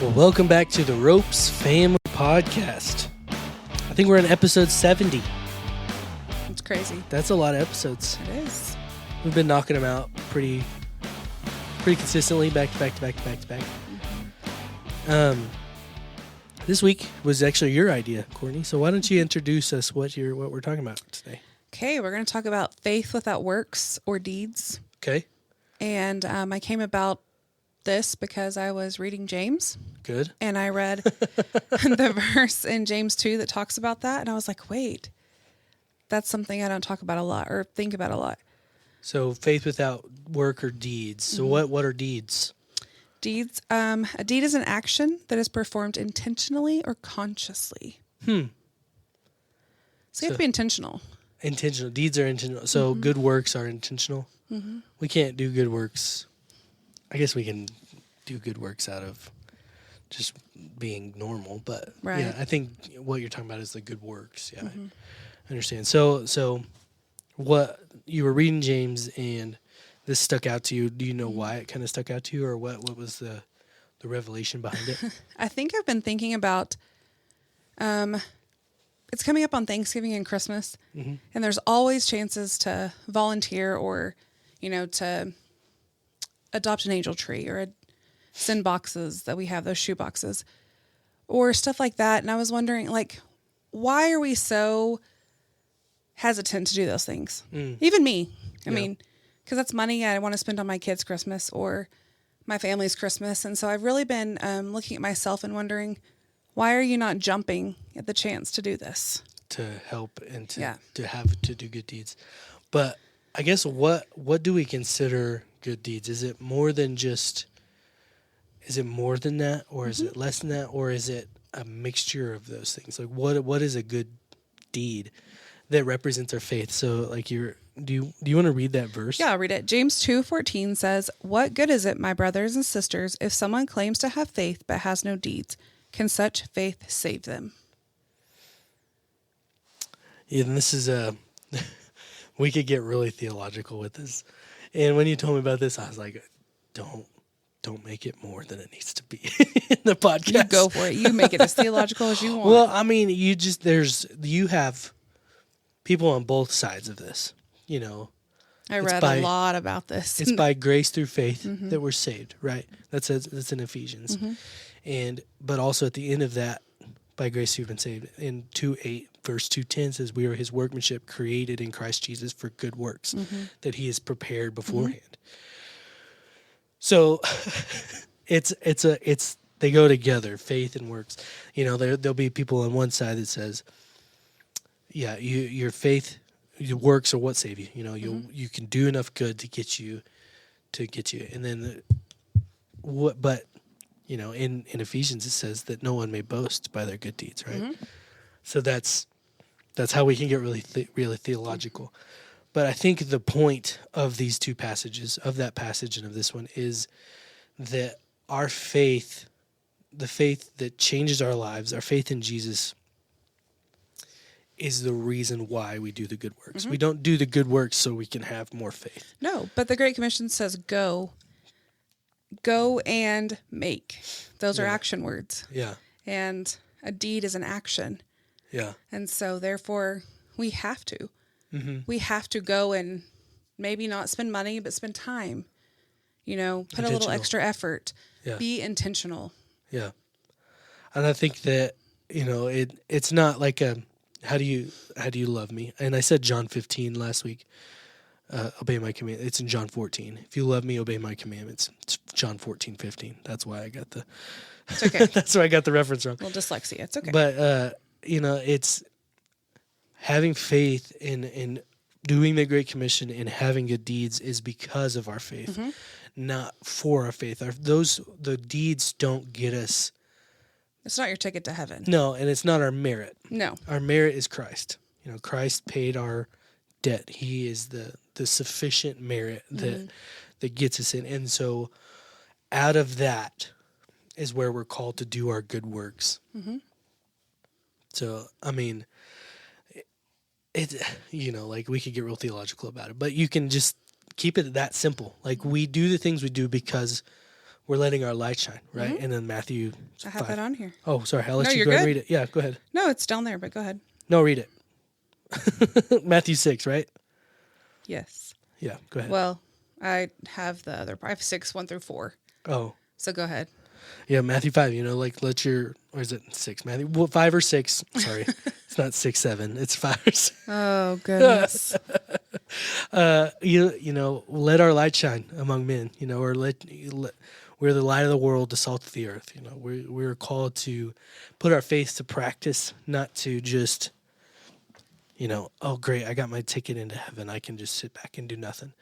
Well, welcome back to the Ropes Family Podcast. I think we're in episode 70. It's crazy. That's a lot of episodes. It is. We've been knocking them out pretty consistently, back to back to back to back to back. Mm-hmm. This week was actually your idea, Courtney. So why don't you introduce us what we're talking about today? Okay, we're going to talk about faith without works or deeds. Okay. And I came about this because I was reading James. Good. And I read the verse in James 2 that talks about that. And I was like, wait, that's something I don't talk about a lot or think about a lot. So faith without work or deeds. So what are deeds? Deeds. A deed is an action that is performed intentionally or consciously. So you have to be intentional. Intentional. Deeds are intentional. So good works are intentional. Mm-hmm. We can't do good works. I guess we can do good works out of just being normal, but right. Yeah, I think what you're talking about is the good works. Yeah, I understand. So what you were reading James and this stuck out to you. Do you know why it kind of stuck out to you, or what was the revelation behind it? I think I've been thinking about, it's coming up on Thanksgiving and Christmas, and there's always chances to volunteer or, to adopt an angel tree or send boxes that we have, those shoe boxes or stuff like that. And I was wondering, why are we so hesitant to do those things? Even me. I mean, because that's money I want to spend on my kids' Christmas or my family's Christmas. And so I've really been looking at myself and wondering, why are you not jumping at the chance to do this? To help and to do good deeds. But I guess what do we consider good deeds? Is it more than that, or is it less than that, or is it a mixture of those things? Like what is a good deed that represents our faith? So do you want to read that verse? Yeah, I'll read it. James 2:14 says, "What good is it, my brothers and sisters, if someone claims to have faith but has no deeds? Can such faith save them?" Yeah, and this is we could get really theological with this. And when you told me about this, I was like, don't make it more than it needs to be in the podcast. You go for it. You make it as theological as you want. Well, I mean, you have people on both sides of this, I read a lot about this. It's by grace through faith that we're saved, right? That's in Ephesians. But also at the end of that, by grace you've been saved. In 2:8, verse 2:10 says, "We are his workmanship, created in Christ Jesus for good works that he has prepared beforehand." So it's they go together, faith and works. There'll be people on one side that says, yeah, your faith, your works are what save you. You can do enough good to get you. And then in Ephesians it says that no one may boast by their good deeds, right? So that's how we can get really theological. But I think the point of these two passages, of that passage and of this one, is that our faith, the faith that changes our lives, our faith in Jesus, is the reason why we do the good works. We don't do the good works so we can have more faith. No, but the Great Commission says go and make. Those are action words. Yeah. And a deed is an action. Yeah. And so therefore we have to. We have to go and maybe not spend money, but spend time, put a little extra effort, be intentional. Yeah. And I think that, it's not like how do you love me? And I said John 15 last week, obey my command. It's in John 14. If you love me, obey my commandments. It's John 14:15. That's why I got it's okay. That's why I got the reference wrong. A little dyslexia. It's okay. But, it's having faith in doing the Great Commission and having good deeds is because of our faith, not for our faith. The deeds don't get us. It's not your ticket to heaven. No, and it's not our merit. No. Our merit is Christ. Christ paid our debt. He is the sufficient merit that gets us in. And so out of that is where we're called to do our good works. So, I mean, we could get real theological about it, but you can just keep it that simple. We do the things we do because we're letting our light shine, right? And then Matthew I have that on here. Oh, sorry. I'll let No, you you're go ahead and good. read it. Yeah, go ahead. No, it's down there, but go ahead. No, read it. Matthew 6, right? Yes. Yeah, go ahead. Well, I have the other part. I have 6, 1 through 4. Oh. So go ahead. Yeah, Matthew 5, like let your, or is it 6? Matthew, 5 or 6. Sorry. It's not 6, 7. It's 5 or 6. Oh, goodness. Let our light shine among men, or we're the light of the world, the salt of the earth. We're called to put our faith to practice, not to just, oh great, I got my ticket into heaven, I can just sit back and do nothing.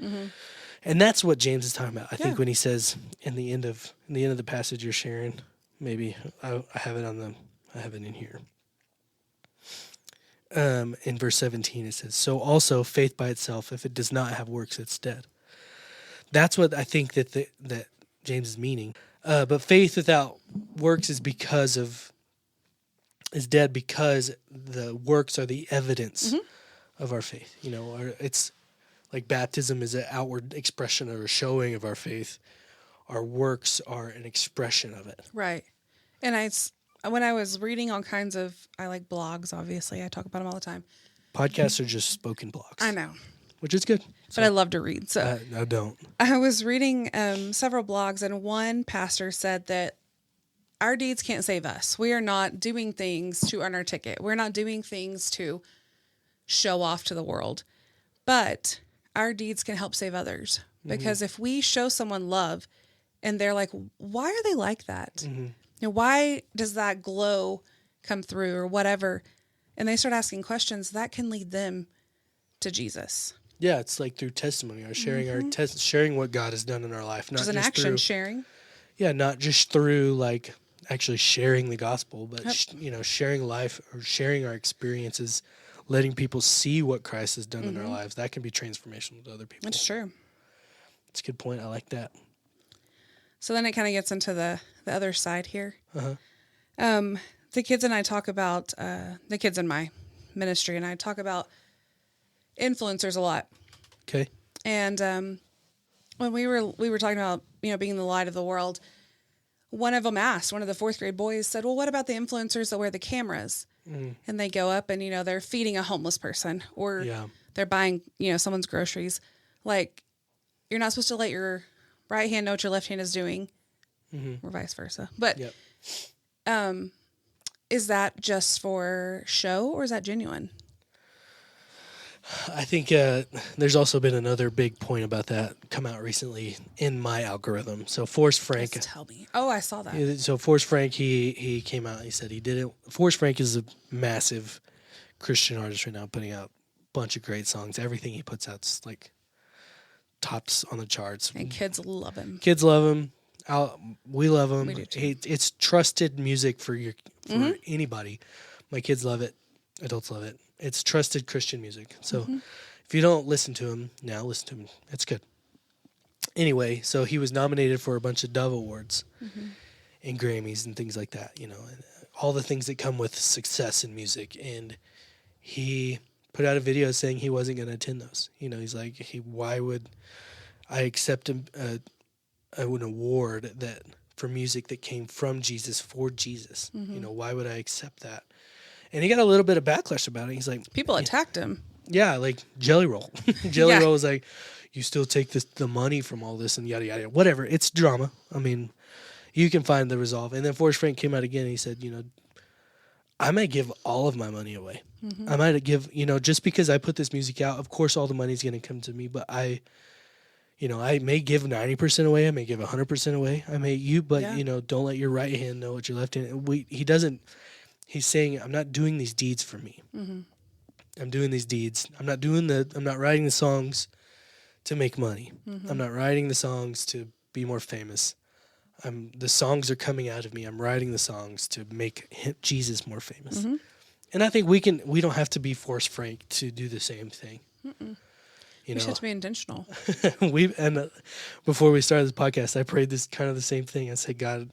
And that's what James is talking about. I think when he says in the end of the passage you're sharing, maybe I have it in here. In verse 17 it says, so also faith by itself, if it does not have works, it's dead. That's what I think that James is meaning. But faith without works is dead because the works are the evidence of our faith. Or it's like baptism is an outward expression or a showing of our faith. Our works are an expression of it. Right. And when I was reading all kinds of, I like blogs, obviously. I talk about them all the time. Podcasts are just spoken blogs. I know. Which is good. But I love to read. So I don't. I was reading several blogs, and one pastor said that our deeds can't save us. We are not doing things to earn our ticket. We're not doing things to show off to the world. But our deeds can help save others. Because if we show someone love and they're like, why are they like that? Why does that glow come through or whatever? And they start asking questions that can lead them to Jesus. Yeah, it's like through testimony or sharing sharing what God has done in our life. Not just an action through, sharing. Yeah, not just through like actually sharing the gospel, but sharing life or sharing our experiences, letting people see what Christ has done in our lives. That can be transformational to other people. That's true. That's a good point. I like that. So then it kind of gets into the other side here. The kids and I talk about, the kids in my ministry and I talk about influencers a lot. Okay. And when we were talking about, being the light of the world, one of them asked, one of the 4th grade boys said, well, what about the influencers that wear the cameras? And they go up and, they're feeding a homeless person or they're buying, someone's groceries. Like, you're not supposed to let your right hand know what your left hand is doing or vice versa. But is that just for show or is that genuine? I think there's also been another big point about that come out recently in my algorithm. So Forrest Frank. Just tell me. Oh, I saw that. So Forrest Frank, he came out and he said he did it. Forrest Frank is a massive Christian artist right now, putting out a bunch of great songs. Everything he puts out's like tops on the charts. And kids love him. Kids love him. We love him. We do too. It's trusted music for anybody. My kids love it. Adults love it. It's trusted Christian music. So if you don't listen to him now, listen to him. It's good. Anyway, so he was nominated for a bunch of Dove Awards and Grammys and things like that, and all the things that come with success in music. And he put out a video saying he wasn't going to attend those. He's like, why would I accept an award that for music that came from Jesus for Jesus? Why would I accept that? And he got a little bit of backlash about it. He's like, people attacked him. Yeah, like Jelly Roll. Jelly Roll was like, you still take the money from all this and yada yada. Whatever. It's drama. I mean, you can find the resolve. And then Forrest Frank came out again and he said, I might give all of my money away. I might give, just because I put this music out, of course all the money's going to come to me, but I may give 90% away. I may give 100% away. Don't let your right hand know what your left hand. He's saying, I'm not doing these deeds for me. I'm doing these deeds. I'm not writing the songs to make money. I'm not writing the songs to be more famous. The songs are coming out of me. I'm writing the songs to make Jesus more famous. And I think we don't have to be Forrest Frank to do the same thing. We have to be intentional. Before we started this podcast, I prayed this kind of the same thing. I said, God,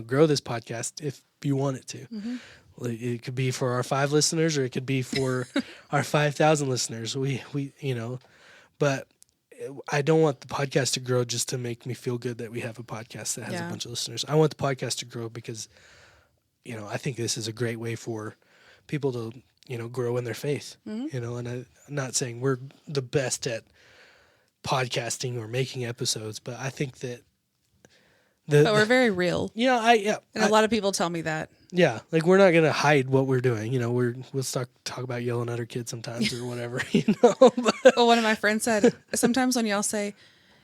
grow this podcast if you want it to. It could be for our 5 listeners, or it could be for our 5,000 listeners. But I don't want the podcast to grow just to make me feel good that we have a podcast that has a bunch of listeners. I want the podcast to grow because, I think this is a great way for people to, grow in their faith, and I'm not saying we're the best at podcasting or making episodes, but I think that but we're very real. And a lot of people tell me that. Yeah, like we're not gonna hide what we're doing. We'll talk about yelling at our kids sometimes or whatever. Well, one of my friends said sometimes when y'all say,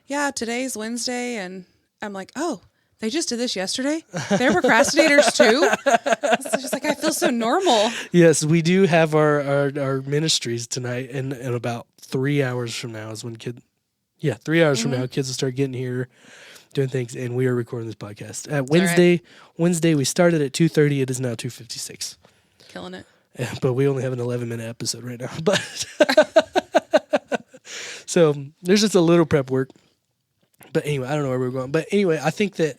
"Yeah, today's Wednesday," and I'm like, "Oh, they just did this yesterday. They're procrastinators too." So she's like, "I feel so normal." Yes, we do have our ministries tonight, and about 3 hours from now is when 3 hours from now kids will start getting here. Doing things, and we are recording this podcast at Wednesday. Right. Wednesday, we started at 2:30. It is now 2:56. Killing it. Yeah, but we only have an 11-minute episode right now. But so there's just a little prep work. But anyway, I don't know where we're going. But anyway, I think that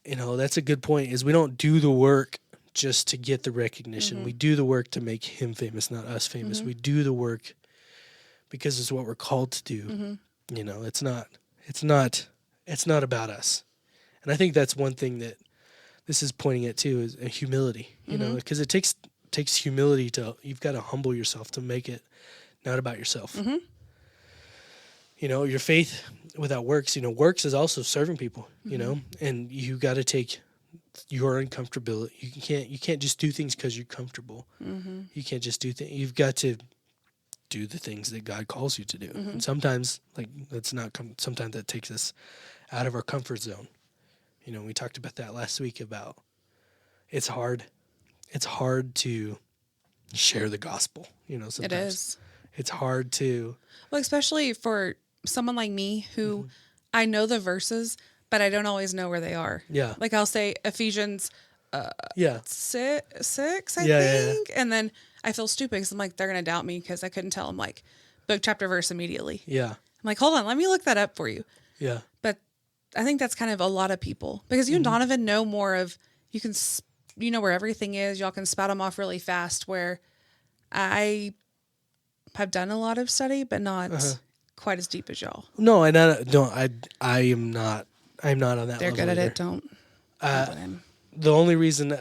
that's a good point. Is we don't do the work just to get the recognition. We do the work to make him famous, not us famous. We do the work because it's what we're called to do. It's not about us. And I think that's one thing that this is pointing at too, is humility, because it takes humility you've got to humble yourself to make it not about yourself. Your faith without works, works is also serving people, and you got to take your uncomfortability. You can't just do things because you're comfortable. You can't just do things. You've got to do the things that God calls you to do. And sometimes sometimes that takes us out of our comfort zone. We talked about that last week about it's hard to share the gospel, sometimes. It is. It's hard to... Well, especially for someone like me who I know the verses, but I don't always know where they are. Yeah. Like I'll say Ephesians 6, I think. And then I feel stupid because I'm like, they're going to doubt me because I couldn't tell them like book, chapter, verse immediately. Yeah. I'm like, hold on, let me look that up for you. Yeah. But I think that's kind of a lot of people because you and Donovan know more of, you know where everything is. Y'all can spout them off really fast, where I have done a lot of study, but not quite as deep as y'all. No, I am not on that They're level good at either. it. Don't. The only reason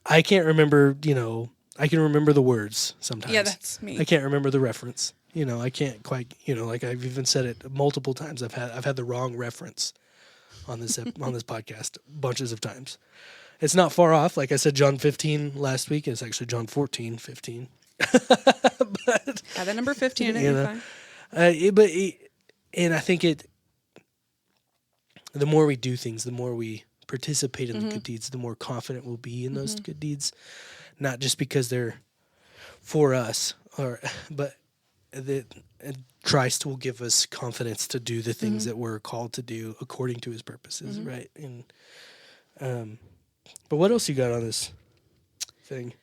I can't remember, I can remember the words sometimes. Yeah, that's me. I can't remember the reference. I can't quite, like I've even said it multiple times. I've had the wrong reference on this on this podcast bunches of times. It's not far off. Like I said, John 15 last week. It's actually John 14:15. But the number 15 in it. You're fine. And I think the more we do things, the more we participate in the good deeds, the more confident we'll be in those good deeds. Not just because they're for us, but that Christ will give us confidence to do the things that we're called to do according to his purposes, right? And but what else you got on this thing?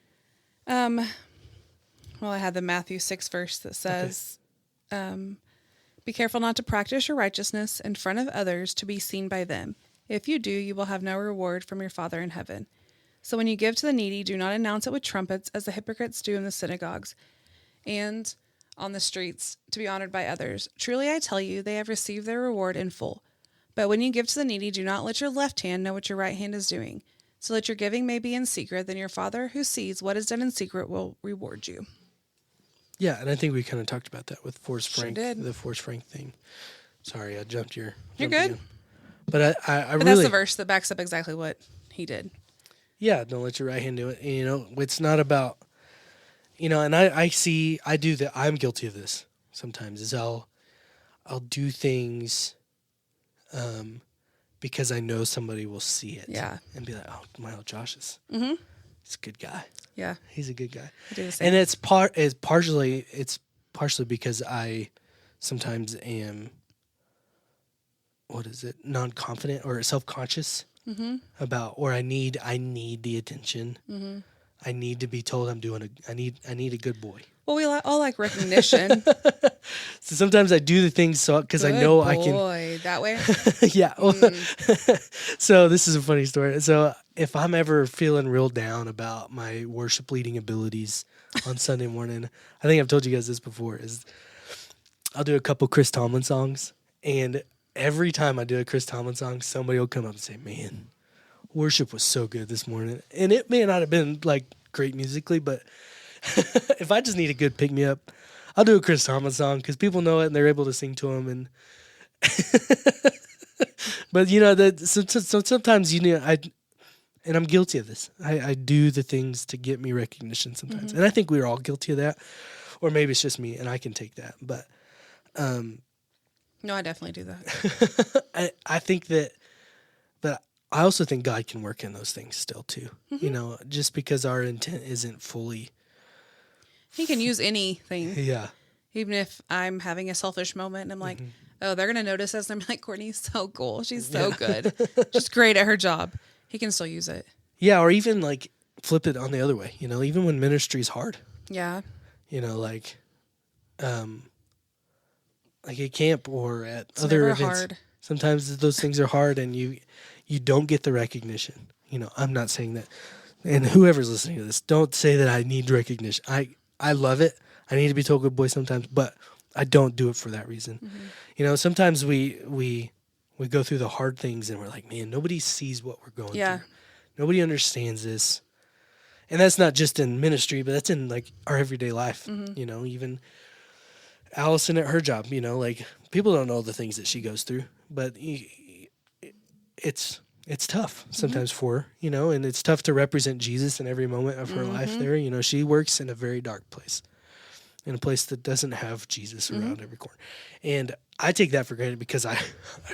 Well, I had the Matthew 6 verse that says, be careful not to practice your righteousness in front of others to be seen by them. If you do, you will have no reward from your Father in heaven. So when you give to the needy, do not announce it with trumpets, as the hypocrites do in the synagogues and on the streets, to be honored by others. Truly, I tell you, they have received their reward in full. But when you give to the needy, do not let your left hand know what your right hand is doing, so that your giving may be in secret. Then your Father who sees what is done in secret will reward you. Yeah, and I think we kind of talked about that with Forrest Frank, did. the Forrest Frank thing. Sorry, I jumped your... You're good. But But really... that's the verse that backs up exactly what he did. Yeah, don't let your right hand do it. And, it's not about... and I do that. I'm guilty of this sometimes, is I'll do things because I know somebody will see it. Yeah. And be like, oh, Josh is... He's a good guy. Yeah. He's a good guy. I do the same. And it's partially because I sometimes am, non-confident or self-conscious about, or I need the attention. I need to be told I need a good boy. Well, we all like recognition. So sometimes I do the things because I know I can. Boy, that way. Yeah. So this is a funny story. So if I'm ever feeling real down about my worship leading abilities on Sunday morning, I think I've told you guys this before, is I'll do a couple Chris Tomlin songs, and every time I do a Chris Tomlin song, somebody will come up and say, "Man, worship was so good this morning." And it may not have been like great musically, but if I just need a good pick me up, I'll do a Chris Tomlin song because people know it and they're able to sing to him. And but that so sometimes and I'm guilty of this. I do the things to get me recognition sometimes, and I think we're all guilty of that, or maybe it's just me and I can take that. But no, I definitely do that. I think that, but I also think God can work in those things still too. Just because our intent isn't fully. He can use anything. Yeah. Even if I'm having a selfish moment and I'm like, oh, they're going to notice us. And I'm like, Courtney's so cool. She's so good. She's great at her job. He can still use it. Yeah. Or even like flip it on the other way, even when ministry is hard. Yeah. Like at camp or at It's other never events. hard. Sometimes those things are hard and you don't get the recognition. I'm not saying that. And whoever's listening to this, don't say that I need recognition. I love it. I need to be told good boy sometimes, but I don't do it for that reason. Sometimes we go through the hard things and we're like, man, nobody sees what we're going through. Nobody understands this. And that's not just in ministry, but that's in like our everyday life. Even Allison at her job, like people don't know the things that she goes through, but it's tough sometimes for her, and it's tough to represent Jesus in every moment of her life there. She works in a very dark place, in a place that doesn't have Jesus around every corner. And I take that for granted because I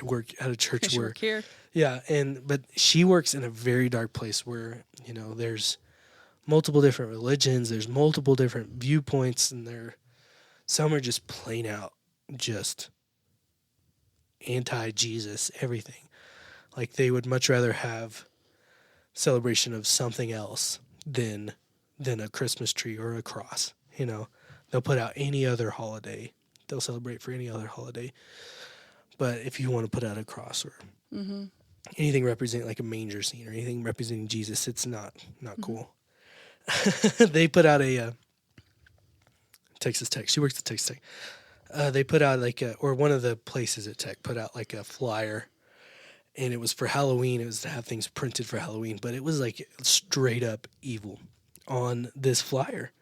work at a church where, work here. Yeah. But she works in a very dark place where, there's multiple different religions, there's multiple different viewpoints, and some are just plain out, just anti-Jesus, everything. Like they would much rather have celebration of something else than a Christmas tree or a cross. They'll put out any other holiday. They'll celebrate for any other holiday. But if you want to put out a cross or anything representing like a manger scene or anything representing Jesus, it's not cool. They put out a Texas Tech. She works at Texas Tech. They put out or one of the places at Tech put out like a flyer. And it was for Halloween. It was to have things printed for Halloween. But it was like straight up evil on this flyer.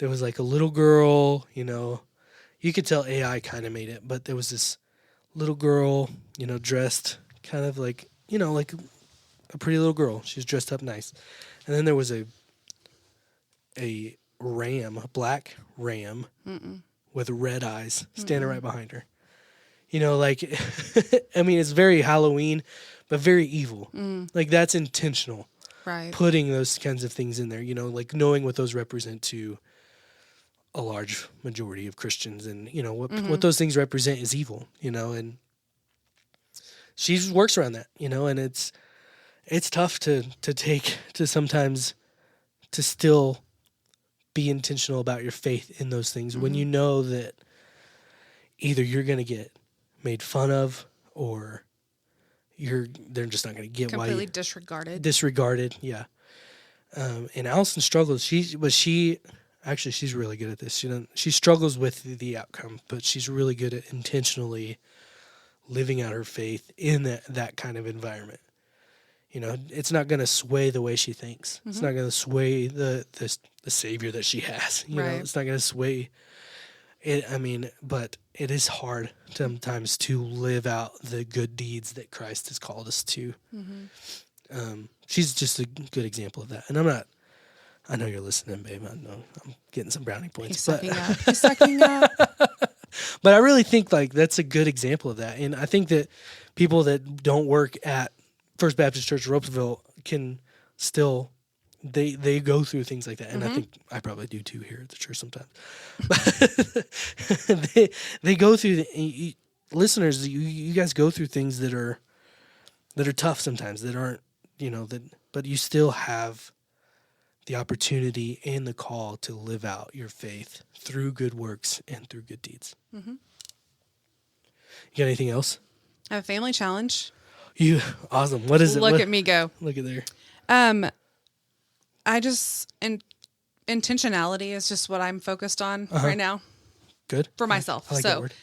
There was like a little girl, you could tell AI kind of made it. But there was this little girl, dressed kind of like, like a pretty little girl. She's dressed up nice. And then there was a ram, a black ram with red eyes standing right behind her. I mean, it's very Halloween, but very evil. Like that's intentional. Right. Putting those kinds of things in there, like knowing what those represent to a large majority of Christians, and what those things represent is evil, and she works around that, and it's tough to take to sometimes to still be intentional about your faith in those things when you know that either you're going to get made fun of or they're just not going to get completely why disregarded. Yeah. And Allison struggles. She's really good at this. She struggles with the outcome, but she's really good at intentionally living out her faith in that kind of environment. It's not going to sway the way she thinks. It's not going to sway the Savior that she has. It's not going to sway it. I mean, but it is hard sometimes to live out the good deeds that Christ has called us to. She's just a good example of that. And I know you're listening, babe. I know I'm getting some brownie points. He's sucking up. But I really think like that's a good example of that. And I think that people that don't work at First Baptist Church Ropesville can still they go through things like that, and I think I probably do too here at the church sometimes. But they go through listeners. You guys go through things that are tough sometimes, that aren't but you still have the opportunity and the call to live out your faith through good works and through good deeds. You got anything else? I have a family challenge. Awesome. What is it? Look at me go. Look at there. I just intentionality is just what I'm focused on right now. Good. for myself. I like that So word.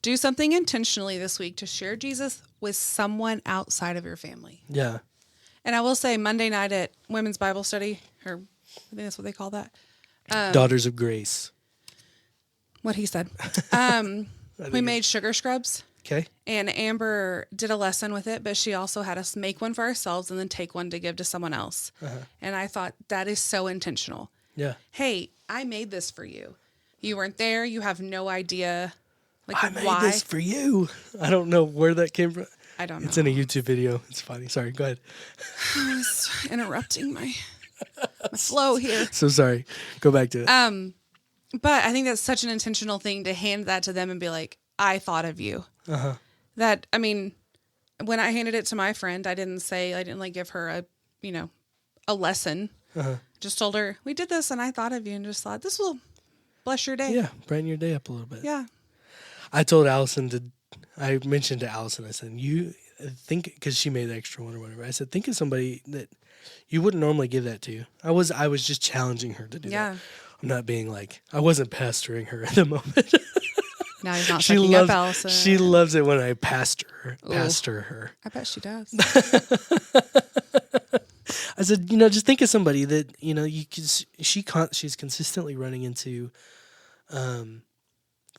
do something intentionally this week to share Jesus with someone outside of your family. Yeah. And I will say Monday night at Women's Bible Study, or I think that's what they call that. Daughters of Grace. What he said. We made sugar scrubs. Okay. And Amber did a lesson with it, but she also had us make one for ourselves and then take one to give to someone else. And I thought that is so intentional. Yeah. Hey, I made this for you. You weren't there. You have no idea like I made why. this for you. I don't know where that came from. I don't know. It's in a YouTube video. It's funny. Sorry. Go ahead. I was interrupting my flow here. So sorry. Go back to it. But I think that's such an intentional thing to hand that to them and be like, I thought of you. That, I mean, when I handed it to my friend, I didn't like give her a lesson. Just told her, we did this and I thought of you and just thought, this will bless your day. Yeah. Brighten your day up a little bit. Yeah. I mentioned to Allison, I said, you think, because she made the extra one or whatever. I said, think of somebody that you wouldn't normally give that to. I was just challenging her to do that. I'm not being like, I wasn't pastoring her at the moment. Now he's not sucking up Allison. She loves it when I pastor her. I bet she does. I said, just think of somebody that, she's consistently running into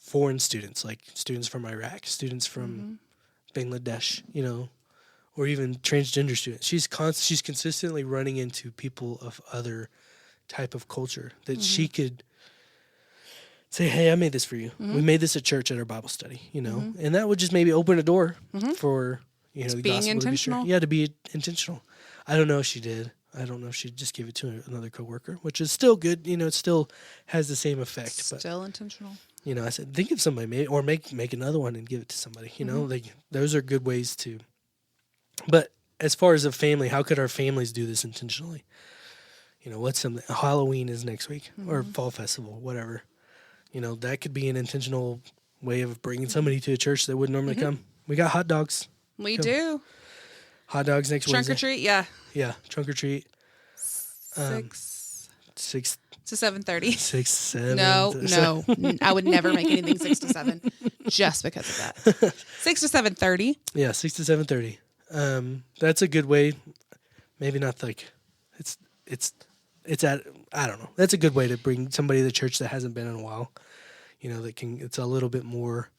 foreign students, like students from Iraq, students from Bangladesh, or even transgender students. She's consistently running into people of other type of culture that she could say, hey, I made this for you. We made this at church at our Bible study, and that would just maybe open a door for, the being gospel intentional. to be shared. Yeah, to be intentional. I don't know if she did. I don't know if she just gave it to another coworker, which is still good. It still has the same effect. Still intentional. I said, think of somebody, or make another one and give it to somebody. Those are good ways to. But as far as a family, how could our families do this intentionally? What's something? Halloween is next week, or fall festival, whatever. That could be an intentional way of bringing somebody to a church that wouldn't normally come. We got hot dogs. We do. Hot dogs next Trunk Wednesday. or treat, yeah. Yeah, trunk or treat. 6 to 7:30. 6, 7. No. I would never make anything 6 to 7 just because of that. 6 to 7:30. Yeah, 6 to 7:30. That's a good way. Maybe not like it's at, I don't know. That's a good way to bring somebody to the church that hasn't been in a while. It's a little bit more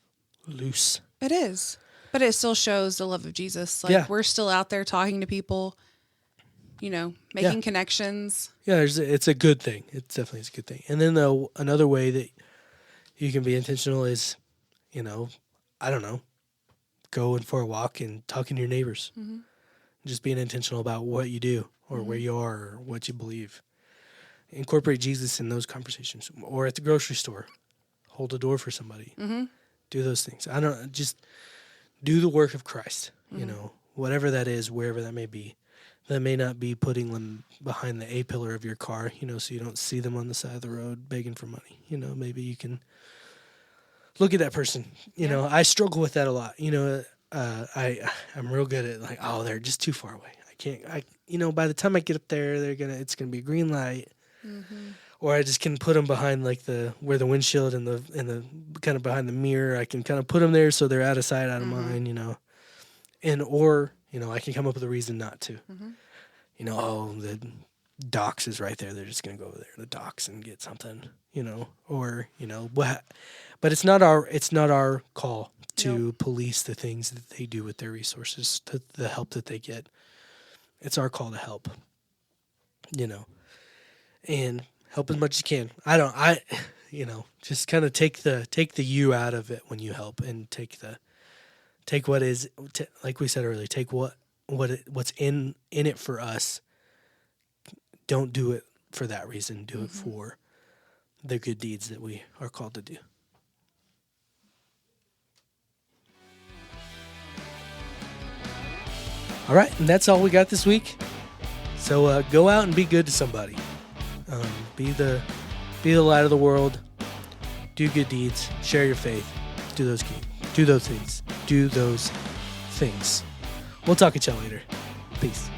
loose. It is. But it still shows the love of Jesus. Like we're still out there talking to people, making connections. Yeah, it's a good thing. It definitely is a good thing. And then another way that you can be intentional is, I don't know, going for a walk and talking to your neighbors. Just being intentional about what you do or where you are or what you believe. Incorporate Jesus in those conversations. Or at the grocery store, hold a door for somebody. Do those things. Just do the work of Christ, whatever that is, wherever that may be. That may not be putting them behind the A-pillar of your car, so you don't see them on the side of the road begging for money. Maybe you can look at that person. I struggle with that a lot. I'm real good at like, oh, they're just too far away. I can't, by the time I get up there, it's going to be a green light. Or I just can put them behind like where the windshield and the kind of behind the mirror. I can kind of put them there so they're out of sight, out of mind, or I can come up with a reason not to. The docks is right there. They're just going to go over there to the docks and get something, or what. But it's not our call to police the things that they do with their resources, the help that they get. It's our call to help, and help as much as you can. Just kind of take the you out of it when you help, and take what is, like we said earlier, take what's in it for us. Don't do it for that reason. Do it for the good deeds that we are called to do. All right, and that's all we got this week. So go out and be good to somebody. Be the light of the world. Do good deeds. Share your faith. Do those things. We'll talk to you later. Peace.